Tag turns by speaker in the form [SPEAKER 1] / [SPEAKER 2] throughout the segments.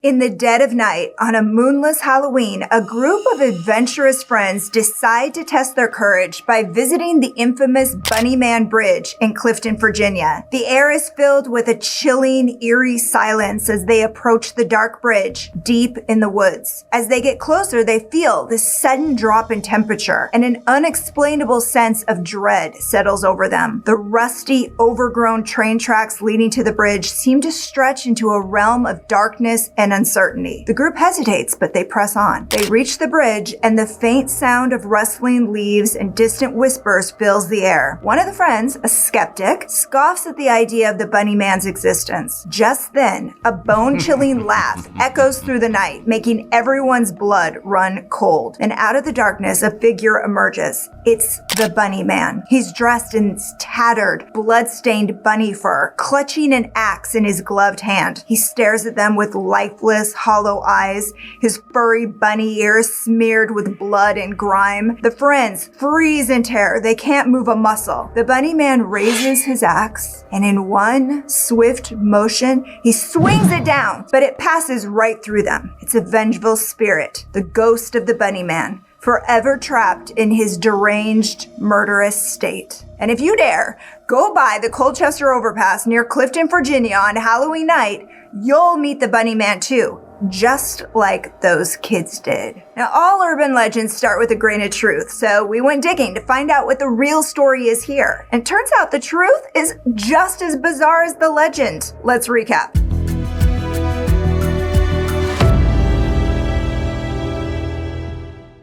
[SPEAKER 1] In the dead of night, on a moonless Halloween, a group of adventurous friends decide to test their courage by visiting the infamous Bunny Man Bridge in Clifton, Virginia. The air is filled with a chilling, eerie silence as they approach the dark bridge deep in the woods. As they get closer, they feel this sudden drop in temperature, and an unexplainable sense of dread settles over them. The rusty, overgrown train tracks leading to the bridge seem to stretch into a realm of darkness and uncertainty. The group hesitates, but they press on. They reach the bridge, and the faint sound of rustling leaves and distant whispers fills the air. One of the friends, a skeptic, scoffs at the idea of the Bunny Man's existence. Just then, a bone-chilling laugh echoes through the night, making everyone's blood run cold. And out of the darkness, a figure emerges. It's the Bunny Man. He's dressed in tattered, blood-stained bunny fur, clutching an axe in his gloved hand. He stares at them with lifeless, hollow eyes, his furry bunny ears smeared with blood and grime. The friends freeze in terror. They can't move a muscle. The Bunny Man raises his axe, and in one swift motion, he swings it down, but it passes right through them. It's a vengeful spirit, the ghost of the Bunny Man, forever trapped in his deranged, murderous state. And if you dare go by the Colchester Overpass near Clifton, Virginia on Halloween night, you'll meet the Bunny Man too, just like those kids did. Now, all urban legends start with a grain of truth, so we went digging to find out what the real story is here. And it turns out the truth is just as bizarre as the legend. Let's recap.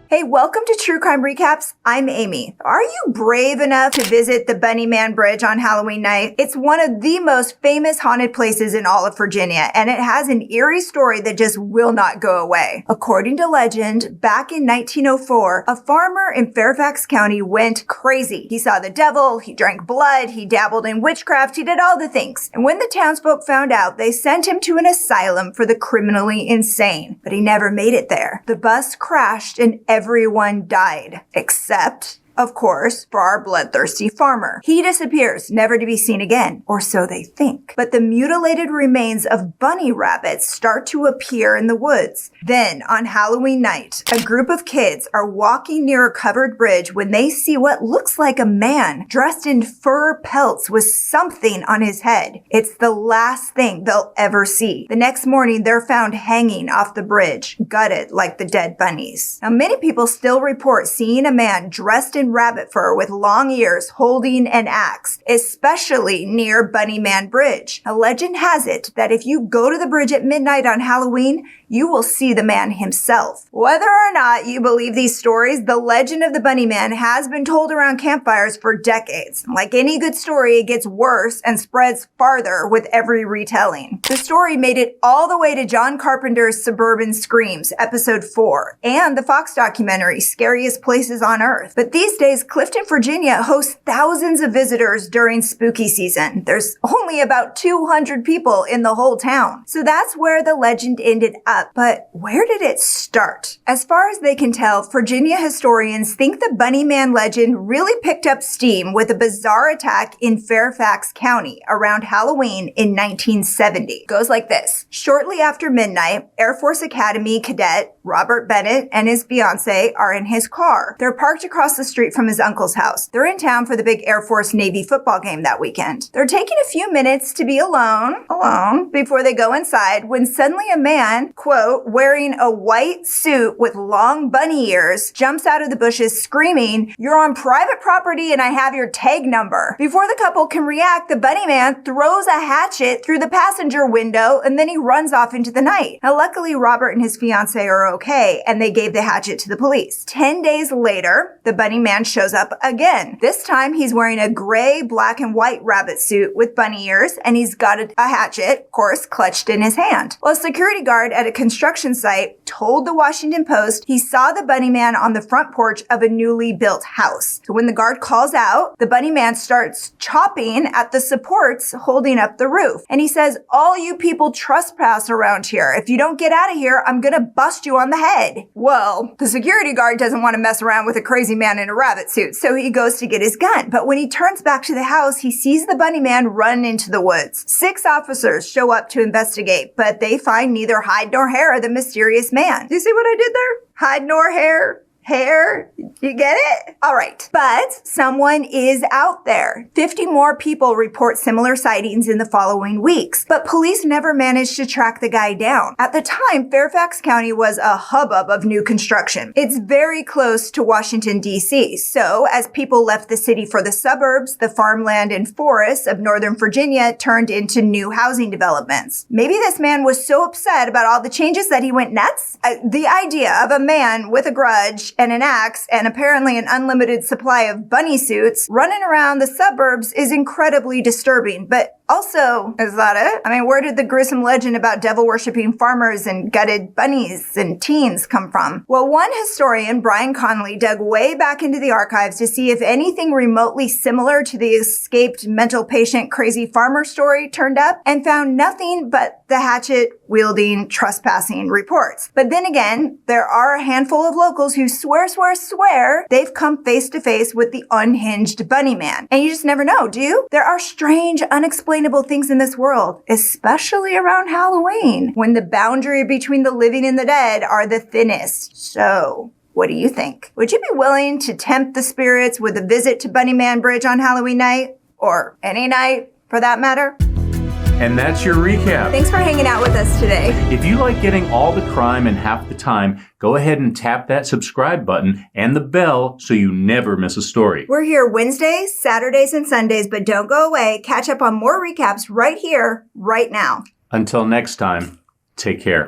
[SPEAKER 1] Hey, welcome to True Crime Recaps. I'm Amy. Are you brave enough to visit the Bunny Man Bridge on Halloween night? It's one of the most famous haunted places in all of Virginia, and it has an eerie story that just will not go away. According to legend, back in 1904, a farmer in Fairfax County went crazy. He saw the devil, he drank blood, he dabbled in witchcraft, he did all the things. And when the townsfolk found out, they sent him to an asylum for the criminally insane. But he never made it there. The bus crashed and everyone died, except, of course, for our bloodthirsty farmer. He disappears, never to be seen again, or so they think. But the mutilated remains of bunny rabbits start to appear in the woods. Then, on Halloween night, a group of kids are walking near a covered bridge when they see what looks like a man dressed in fur pelts with something on his head. It's the last thing they'll ever see. The next morning, they're found hanging off the bridge, gutted like the dead bunnies. Now, many people still report seeing a man dressed in rabbit fur with long ears holding an axe, especially near Bunny Man Bridge. A legend has it that if you go to the bridge at midnight on Halloween, you will see the man himself. Whether or not you believe these stories, the legend of the Bunny Man has been told around campfires for decades. Like any good story, it gets worse and spreads farther with every retelling. The story made it all the way to John Carpenter's Suburban Screams, episode 4, and the Fox documentary, Scariest Places on Earth. But these days, Clifton, Virginia hosts thousands of visitors during spooky season. There's only about 200 people in the whole town. So that's where the legend ended up. But where did it start? As far as they can tell, Virginia historians think the Bunny Man legend really picked up steam with a bizarre attack in Fairfax County around Halloween in 1970. It goes like this. Shortly after midnight, Air Force Academy cadet Robert Bennett and his fiancée are in his car. They're parked across the street from his uncle's house. They're in town for the big Air Force Navy football game that weekend. They're taking a few minutes to be alone, before they go inside when suddenly a man, quote, wearing a white suit with long bunny ears, jumps out of the bushes screaming, "You're on private property and I have your tag number." Before the couple can react, the Bunny Man throws a hatchet through the passenger window and then he runs off into the night. Now, luckily, Robert and his fiancée are okay and they gave the hatchet to the police. 10 days later, the Bunny Man shows up again. This time, he's wearing a gray, black, and white rabbit suit with bunny ears and he's got a hatchet, of course, clutched in his hand. Well, a security guard at a construction site told the Washington Post he saw the Bunny Man on the front porch of a newly built house. So when the guard calls out, the Bunny Man starts chopping at the supports holding up the roof. And he says, "All you people trespass around here. If you don't get out of here, I'm gonna bust you on the head." Well, the security guard doesn't want to mess around with a crazy man in a rabbit suit, so he goes to get his gun. But when he turns back to the house, he sees the bunny man run into the woods. 6 officers show up to investigate, but they find neither hide nor hair of the mysterious man. Do you see what I did there? Hide nor hair. Hair? You get it? All right. But someone is out there. 50 more people report similar sightings in the following weeks, but police never managed to track the guy down. At the time, Fairfax County was a hubbub of new construction. It's very close to Washington, D.C., so as people left the city for the suburbs, the farmland and forests of Northern Virginia turned into new housing developments. Maybe this man was so upset about all the changes that he went nuts? The idea of a man with a grudge and an axe and apparently an unlimited supply of bunny suits running around the suburbs is incredibly disturbing. But also, is that it? I mean, where did the gruesome legend about devil-worshipping farmers and gutted bunnies and teens come from? Well, one historian, Brian Connolly, dug way back into the archives to see if anything remotely similar to the escaped mental patient crazy farmer story turned up, and found nothing but the hatchet-wielding, trespassing reports. But then again, there are a handful of locals who swear they've come face to face with the unhinged bunny man. And you just never know, do you? There are strange, unexplainable things in this world, especially around Halloween, when the boundary between the living and the dead are the thinnest. So, what do you think? Would you be willing to tempt the spirits with a visit to Bunny Man Bridge on Halloween night? Or any night, for that matter?
[SPEAKER 2] And that's your recap.
[SPEAKER 1] Thanks for hanging out with us today.
[SPEAKER 2] If you like getting all the crime in half the time, go ahead and tap that subscribe button and the bell so you never miss a story.
[SPEAKER 1] We're here Wednesdays, Saturdays, and Sundays, but don't go away. Catch up on more recaps right here, right now.
[SPEAKER 2] Until next time, take care.